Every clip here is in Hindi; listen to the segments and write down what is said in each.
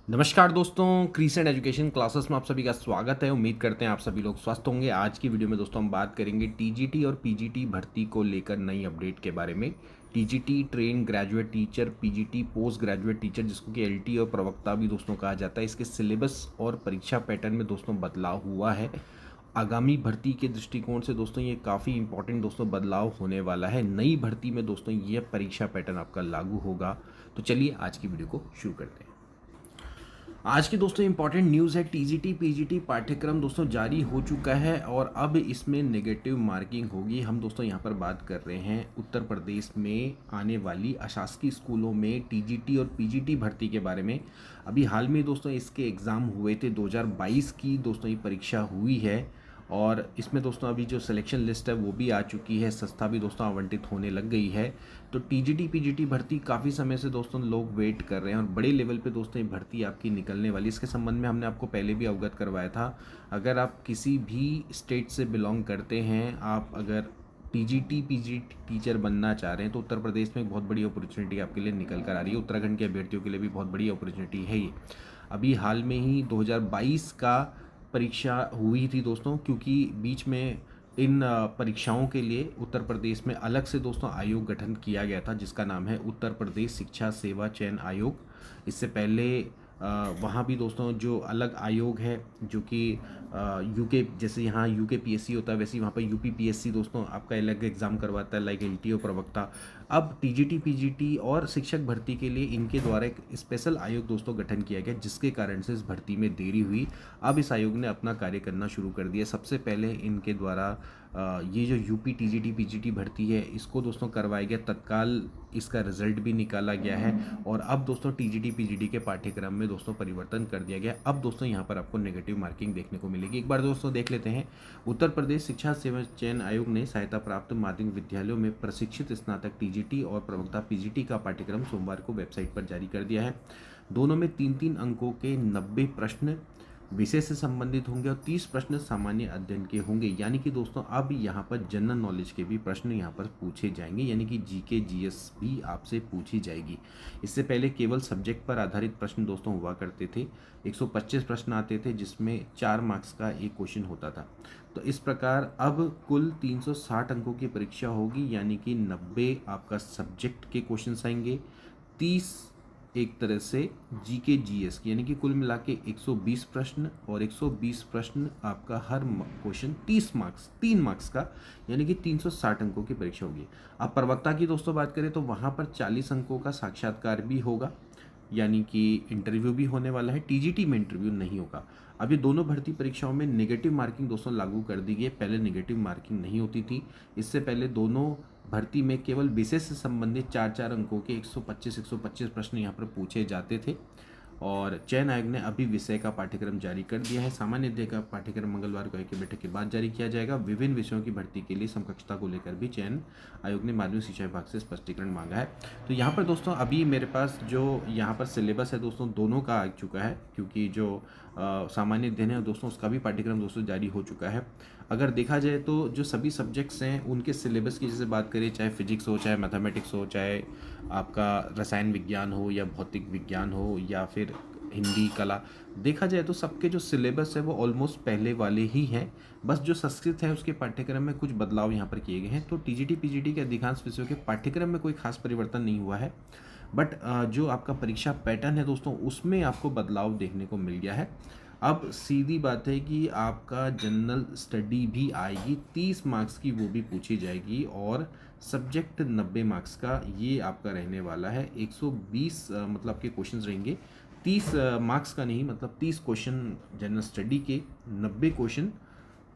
नमस्कार दोस्तों, क्रिसेंट एजुकेशन क्लासेस में आप सभी का स्वागत है। उम्मीद करते हैं आप सभी लोग स्वस्थ होंगे। आज की वीडियो में दोस्तों हम बात करेंगे टीजीटी और पीजीटी भर्ती को लेकर नई अपडेट के बारे में। TGT train graduate teacher, PGT post graduate teacher जिसको कि एलटी और प्रवक्ता भी दोस्तों कहा जाता है, इसके सिलेबस और परीक्षा पैटर्न में दोस्तों बदलाव हुआ है। आगामी भर्ती के दृष्टिकोण से दोस्तों ये काफ़ी इंपॉर्टेंट दोस्तों बदलाव होने वाला है। नई भर्ती में दोस्तों ये परीक्षा पैटर्न आपका लागू होगा। तो चलिए आज की वीडियो को शुरू करते हैं। आज की दोस्तों इंपॉर्टेंट न्यूज़ है, टीजीटी पीजीटी पाठ्यक्रम दोस्तों जारी हो चुका है और अब इसमें नेगेटिव मार्किंग होगी। हम दोस्तों यहाँ पर बात कर रहे हैं उत्तर प्रदेश में आने वाली अशासकीय स्कूलों में टीजीटी और पीजीटी भर्ती के बारे में। अभी हाल में दोस्तों इसके एग्ज़ाम हुए थे, 2022 की दोस्तों ये परीक्षा हुई है और इसमें दोस्तों अभी जो सिलेक्शन लिस्ट है वो भी आ चुकी है, संस्था भी दोस्तों आवंटित होने लग गई है। तो टीजीटी पीजीटी भर्ती काफ़ी समय से दोस्तों लोग वेट कर रहे हैं और बड़े लेवल पे दोस्तों ये भर्ती आपकी निकलने वाली। इसके संबंध में हमने आपको पहले भी अवगत करवाया था। अगर आप किसी भी स्टेट से बिलोंग करते हैं, आप अगर टीजीटी पीजीटी टीचर बनना चाह रहे हैं तो उत्तर प्रदेश में एक बहुत बड़ी अपॉर्चुनिटी आपके लिए निकल कर आ रही है। उत्तराखंड के अभ्यर्थियों के लिए भी बहुत बड़ी अपॉर्चुनिटी है ये। अभी हाल में ही 2022 का परीक्षा हुई थी दोस्तों, क्योंकि बीच में इन परीक्षाओं के लिए उत्तर प्रदेश में अलग से दोस्तों आयोग गठन किया गया था जिसका नाम है उत्तर प्रदेश शिक्षा सेवा चयन आयोग। इससे पहले वहाँ भी दोस्तों जो अलग आयोग है जो कि यूके, जैसे यहाँ यूके पीएससी होता है वैसे ही वहाँ पर यूपी पीएससी दोस्तों आपका अलग एग्ज़ाम करवाता है, लाइक एलटी और प्रवक्ता। अब टीजीटी पीजीटी और शिक्षक भर्ती के लिए इनके द्वारा एक स्पेशल आयोग दोस्तों गठन किया गया जिसके कारण से इस भर्ती में देरी हुई। अब इस आयोग ने अपना कार्य करना शुरू कर दिया। सबसे पहले इनके द्वारा ये जो यूपी टीजीटी पीजीटी भर्ती है इसको दोस्तों करवाया गया, तत्काल इसका रिजल्ट भी निकाला गया है और अब दोस्तों टीजीटी पीजीटी के पाठ्यक्रम में दोस्तों परिवर्तन कर दिया गया। अब दोस्तों यहाँ पर आपको नेगेटिव मार्किंग देखने को मिलेगी। एक बार दोस्तों देख लेते हैं। उत्तर प्रदेश शिक्षा सेवा चयन आयोग ने सहायता प्राप्त माध्यमिक विद्यालयों में प्रशिक्षित स्नातक टीजीटी और प्रवक्ता पीजीटी का पाठ्यक्रम सोमवार को वेबसाइट पर जारी कर दिया है। दोनों में 3-3 अंकों के 90 प्रश्न विषय से संबंधित होंगे और 30 प्रश्न सामान्य अध्ययन के होंगे। यानी कि दोस्तों अब यहाँ पर जनरल नॉलेज के भी प्रश्न यहाँ पर पूछे जाएंगे, यानी कि जीके जीएस भी आपसे पूछी जाएगी। इससे पहले केवल सब्जेक्ट पर आधारित प्रश्न दोस्तों हुआ करते थे। 125 प्रश्न आते थे जिसमें 4 मार्क्स का एक क्वेश्चन होता था। तो इस प्रकार अब कुल 360 अंकों की परीक्षा होगी, यानी कि 90 आपका सब्जेक्ट के क्वेश्चन आएंगे, 30 एक तरह से जीके जीएस की, यानी कि कुल मिला के 120 प्रश्न और 120 प्रश्न आपका हर क्वेश्चन 30 मार्क्स, 3 मार्क्स का, यानी कि 360 अंकों की परीक्षा होगी। अब प्रवक्ता की दोस्तों बात करें तो वहाँ पर 40 अंकों का साक्षात्कार भी होगा, यानी कि इंटरव्यू भी होने वाला है। टीजीटी में इंटरव्यू नहीं होगा। अब ये दोनों भर्ती परीक्षाओं में नेगेटिव मार्किंग दोस्तों लागू कर दी गई है। पहले नेगेटिव मार्किंग नहीं होती थी। इससे पहले दोनों भर्ती में केवल विषय से संबंधित 4-4 अंकों के 125 प्रश्न यहाँ पर पूछे जाते थे और चयन आयोग ने अभी विषय का पाठ्यक्रम जारी कर दिया है। सामान्य अध्ययन का पाठ्यक्रम मंगलवार को एक बैठक के बाद जारी किया जाएगा। विभिन्न विषयों की भर्ती के लिए समकक्षता को लेकर भी चयन आयोग ने माध्यमिक शिक्षा विभाग से स्पष्टीकरण मांगा है। तो यहाँ पर दोस्तों अभी मेरे पास जो यहाँ पर सिलेबस है दोस्तों दोनों का आ चुका है, क्योंकि जो सामान्य अध्ययन है दोस्तों उसका भी पाठ्यक्रम दोस्तों जारी हो चुका है। अगर देखा जाए तो जो सभी सब्जेक्ट्स हैं उनके सिलेबस की जैसे बात करें, चाहे फिजिक्स हो, चाहे मैथमेटिक्स हो, चाहे आपका रसायन विज्ञान हो या भौतिक विज्ञान हो या फिर हिंदी कला, देखा जाए तो सबके जो सिलेबस है वो ऑलमोस्ट पहले वाले ही हैं। बस जो संस्कृत है उसके पाठ्यक्रम में कुछ बदलाव यहाँ पर किए गए हैं। तो टीजीटी पीजीटी के अधिकांश विषयों के पाठ्यक्रम में कोई खास परिवर्तन नहीं हुआ है, बट जो आपका परीक्षा पैटर्न है दोस्तों उसमें आपको बदलाव देखने को मिल गया है। अब सीधी बात है कि आपका जनरल स्टडी भी आएगी, 30 मार्क्स की वो भी पूछी जाएगी और सब्जेक्ट 90 मार्क्स का ये आपका रहने वाला है। 120 मतलब आपके क्वेश्चन रहेंगे, 30 मार्क्स का नहीं, मतलब 30 क्वेश्चन जनरल स्टडी के, 90 क्वेश्चन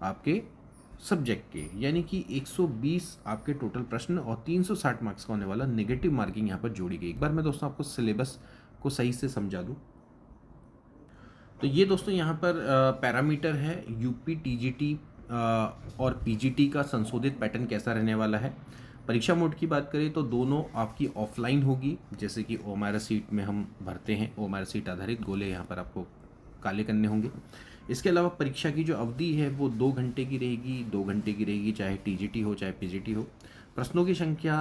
आपके सब्जेक्ट के, यानी कि 120 आपके टोटल प्रश्न और 360 मार्क्स का होने वाला नेगेटिव मार्किंग यहाँ पर जोड़ी गई। एक बार मैं दोस्तों आपको सिलेबस को सही से समझा दूँ तो ये दोस्तों यहाँ पर पैरामीटर है यूपी टीजीटी और पीजीटी का संशोधित पैटर्न कैसा रहने वाला है। परीक्षा मोड की बात करें तो दोनों आपकी ऑफलाइन होगी, जैसे कि ओमारा सीट में हम भरते हैं, ओमारा सीट आधारित गोले यहाँ पर आपको काले करने होंगे। इसके अलावा परीक्षा की जो अवधि है वो 2 घंटे की रहेगी, 2 घंटे की रहेगी, चाहे टीजीटी हो चाहे पीजीटी हो। प्रश्नों की संख्या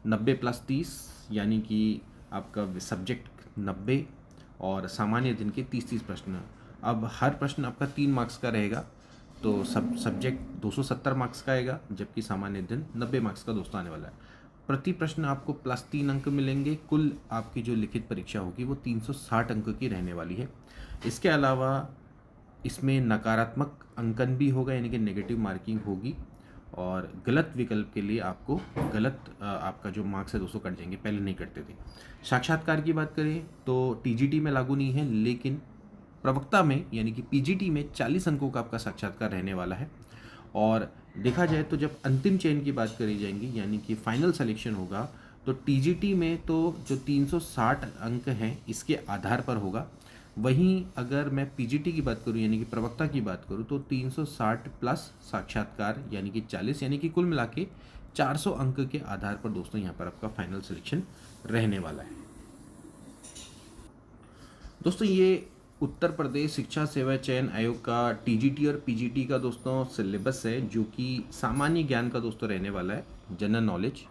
90 + 30, यानी कि आपका सब्जेक्ट 90 और सामान्य अध्ययन के 30-30 प्रश्न। अब हर प्रश्न आपका 3 मार्क्स का रहेगा, तो सब्जेक्ट 270 मार्क्स का आएगा, जबकि सामान्य अध्ययन 90 मार्क्स का दोस्तों आने वाला है। प्रति प्रश्न आपको +3 अंक मिलेंगे। कुल आपकी जो लिखित परीक्षा होगी वो 360 अंक की रहने वाली है। इसके अलावा इसमें नकारात्मक अंकन भी होगा, यानी कि नेगेटिव मार्किंग होगी, और गलत विकल्प के लिए आपको गलत आपका जो मार्क्स है दोस्तों कट जाएंगे, पहले नहीं कटते थे। साक्षात्कार की बात करें तो टीजीटी में लागू नहीं है, लेकिन प्रवक्ता में यानी कि पीजीटी में 40 अंकों का आपका साक्षात्कार रहने वाला है। और देखा जाए तो जब अंतिम चयन की बात करी जाएंगी, यानी कि फाइनल सिलेक्शन होगा, तो टीजीटी में तो जो 360 अंक हैं इसके आधार पर होगा। वहीं अगर मैं पीजीटी की बात करूं यानी कि प्रवक्ता की बात करूं, तो 360 प्लस साक्षात्कार यानी कि 40, यानी कि कुल मिला के 400 अंक के आधार पर दोस्तों यहाँ पर आपका फाइनल सिलेक्शन रहने वाला है। दोस्तों ये उत्तर प्रदेश शिक्षा सेवा चयन आयोग का टीजीटी और पीजीटी का दोस्तों सिलेबस है, जो कि सामान्य ज्ञान का दोस्तों रहने वाला है, जनरल नॉलेज,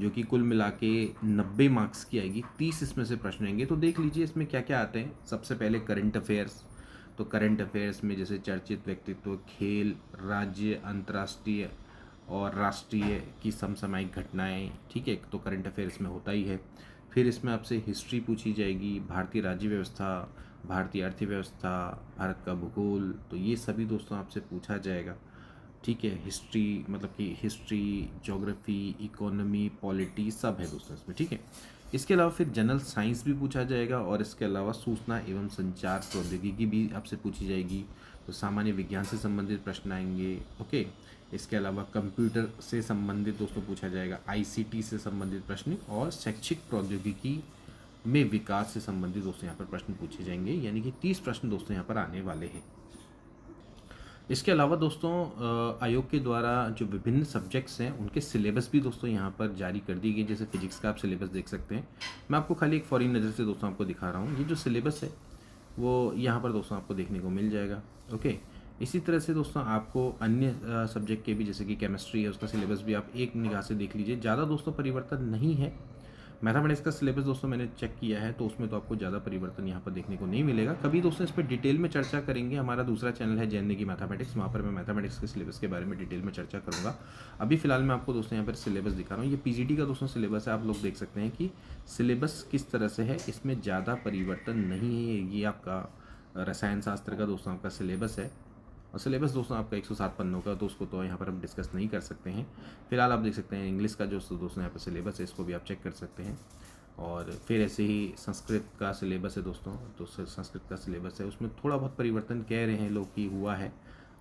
जो कि कुल मिला के 90 मार्क्स की आएगी। 30 इसमें से प्रश्न आएंगे, तो देख लीजिए इसमें क्या क्या आते हैं। सबसे पहले करंट अफेयर्स, तो करंट अफेयर्स में जैसे चर्चित व्यक्तित्व, खेल, राज्य, अंतर्राष्ट्रीय और राष्ट्रीय की समसामयिक घटनाएं, ठीक है, तो करंट अफेयर्स में होता ही है। फिर इसमें आपसे हिस्ट्री पूछी जाएगी, भारतीय राज्य व्यवस्था, भारतीय अर्थव्यवस्था, भारत का भूगोल, तो ये सभी दोस्तों आपसे पूछा जाएगा, ठीक है। हिस्ट्री मतलब कि हिस्ट्री, ज्योग्राफी, इकोनॉमी, पॉलिटी सब है दोस्तों इसमें, ठीक है। इसके अलावा फिर जनरल साइंस भी पूछा जाएगा, और इसके अलावा सूचना एवं संचार प्रौद्योगिकी भी आपसे पूछी जाएगी, तो सामान्य विज्ञान से संबंधित प्रश्न आएंगे, ओके। इसके अलावा कंप्यूटर से संबंधित दोस्तों पूछा जाएगा, आईसीटी से संबंधित प्रश्न, और शैक्षिक प्रौद्योगिकी में विकास से संबंधित दोस्तों यहाँ पर प्रश्न पूछे जाएंगे, यानी कि 30 प्रश्न दोस्तों यहाँ पर आने वाले हैं। इसके अलावा दोस्तों आयोग के द्वारा जो विभिन्न सब्जेक्ट्स हैं उनके सिलेबस भी दोस्तों यहाँ पर जारी कर दी गई। जैसे फिजिक्स का आप सिलेबस देख सकते हैं, मैं आपको खाली एक फॉरेन नज़र से दोस्तों आपको दिखा रहा हूँ। ये जो सिलेबस है वो यहाँ पर दोस्तों आपको देखने को मिल जाएगा, ओके। इसी तरह से दोस्तों आपको अन्य सब्जेक्ट के भी, जैसे कि केमिस्ट्री है, उसका सिलेबस भी आप एक निगाह से देख लीजिए। ज़्यादा दोस्तों परिवर्तन नहीं है। मैथमेटिक्स का सिलेबस दोस्तों मैंने चेक किया है, तो उसमें तो आपको ज़्यादा परिवर्तन यहाँ पर देखने को नहीं मिलेगा। कभी दोस्तों इस पर डिटेल में चर्चा करेंगे। हमारा दूसरा चैनल है जैन नेगी मैथमेटिक्स, वहाँ पर मैं मैथमेटिक्स के सिलेबस के बारे में डिटेल में चर्चा करूँगा। अभी फिलहाल मैं आपको दोस्तों यहाँ पर सिलेबस दिखा रहा हूँ। ये पीजीटी का दोस्तों सिलेबस है, आप लोग देख सकते हैं कि सिलेबस किस तरह से है, इसमें ज़्यादा परिवर्तन नहीं है। ये आपका रसायन शास्त्र का दोस्तों आपका सिलेबस है, और सिलेबस दोस्तों आपका 107 पन्नों का, तो उसको तो यहाँ पर हम डिस्कस नहीं कर सकते हैं। फिलहाल आप देख सकते हैं इंग्लिश का जो दोस्तों यहाँ पर सिलेबस है, इसको भी आप चेक कर सकते हैं। और फिर ऐसे ही संस्कृत का सिलेबस है दोस्तों, तो संस्कृत का सिलेबस है, उसमें थोड़ा बहुत परिवर्तन कह रहे हैं लोग कि हुआ है।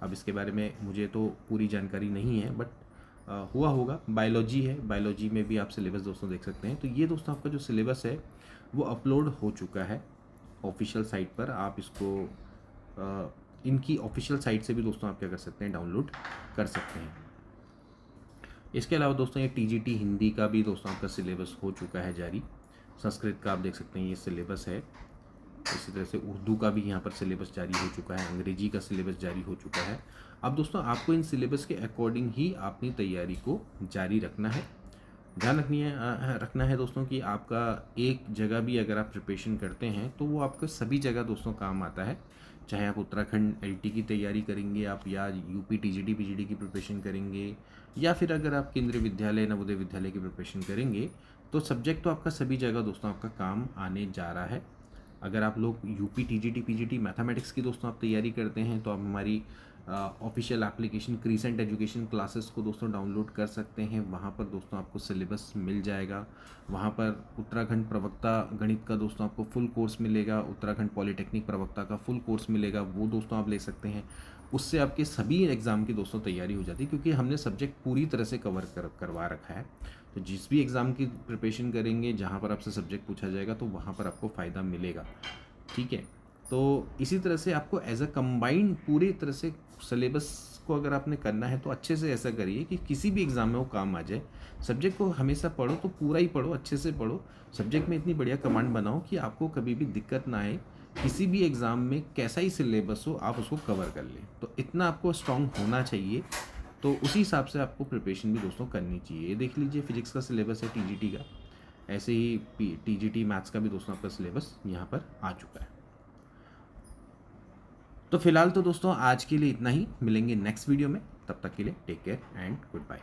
अब इसके बारे में मुझे तो पूरी जानकारी नहीं है, बट हुआ होगा। बायोलॉजी है, बायोलॉजी में भी आप सिलेबस दोस्तों देख सकते हैं। तो ये दोस्तों आपका जो सिलेबस है वो अपलोड हो चुका है ऑफिशियल साइट पर। आप इसको इनकी ऑफिशियल साइट से भी दोस्तों आप क्या कर सकते हैं, डाउनलोड कर सकते हैं। इसके अलावा दोस्तों ये टीजीटी हिंदी का भी दोस्तों आपका सिलेबस हो चुका है जारी। संस्कृत का आप देख सकते हैं ये सिलेबस है। इसी तरह से उर्दू का भी यहाँ पर सिलेबस जारी हो चुका है, अंग्रेजी का सिलेबस जारी हो चुका है। अब दोस्तों आपको इन सिलेबस के अकॉर्डिंग ही अपनी तैयारी को जारी रखना है। ध्यान रखना है दोस्तों कि आपका एक जगह भी अगर आप प्रिपरेशन करते हैं तो वो आपको सभी जगह दोस्तों काम आता है। चाहे आप उत्तराखंड एलटी की तैयारी करेंगे आप, या यूपी टीजीटी पीजीटी की प्रिपरेशन करेंगे, या फिर अगर आप केंद्रीय विद्यालय नवोदय विद्यालय की प्रिपरेशन करेंगे, तो सब्जेक्ट तो आपका सभी जगह दोस्तों आपका काम आने जा रहा है। अगर आप लोग यूपी टीजीटी पीजीटी मैथमेटिक्स की दोस्तों आप तैयारी करते हैं, तो आप हमारी official application crescent education classes को दोस्तों डाउनलोड कर सकते हैं। वहाँ पर दोस्तों आपको सिलेबस मिल जाएगा। वहाँ पर उत्तराखंड प्रवक्ता गणित का दोस्तों आपको फुल कोर्स मिलेगा, उत्तराखंड पॉलिटेक्निक प्रवक्ता का फुल कोर्स मिलेगा, वो दोस्तों आप ले सकते हैं। उससे आपके सभी एग्ज़ाम की दोस्तों तैयारी हो जाती है, क्योंकि हमने सब्जेक्ट पूरी तरह से करवा रखा है। तो जिस भी एग्ज़ाम की प्रिपरेशन करेंगे, जहाँ पर आपसे सब्जेक्ट पूछा जाएगा, तो वहाँ पर आपको फ़ायदा मिलेगा, ठीक है। तो इसी तरह से आपको एज अ कंबाइंड पूरी तरह से सिलेबस को अगर आपने करना है तो अच्छे से ऐसा करिए कि किसी भी एग्ज़ाम में वो काम आ जाए। सब्जेक्ट को हमेशा पढ़ो तो पूरा ही पढ़ो, अच्छे से पढ़ो। सब्जेक्ट में इतनी बढ़िया कमांड बनाओ कि आपको कभी भी दिक्कत ना आए। किसी भी एग्ज़ाम में कैसा ही सिलेबस हो, आप उसको कवर कर लें। तो इतना आपको स्ट्रॉन्ग होना चाहिए। तो उसी हिसाब से आपको प्रिपरेशन भी दोस्तों करनी चाहिए। ये देख लीजिए फिजिक्स का सिलेबस है टीजीटी का, ऐसे ही टीजीटी मैथ्स का भी दोस्तों आपका सिलेबस यहाँ पर आ चुका है। तो फिलहाल तो दोस्तों आज के लिए इतना ही, मिलेंगे नेक्स्ट वीडियो में, तब तक के लिए take care and good bye.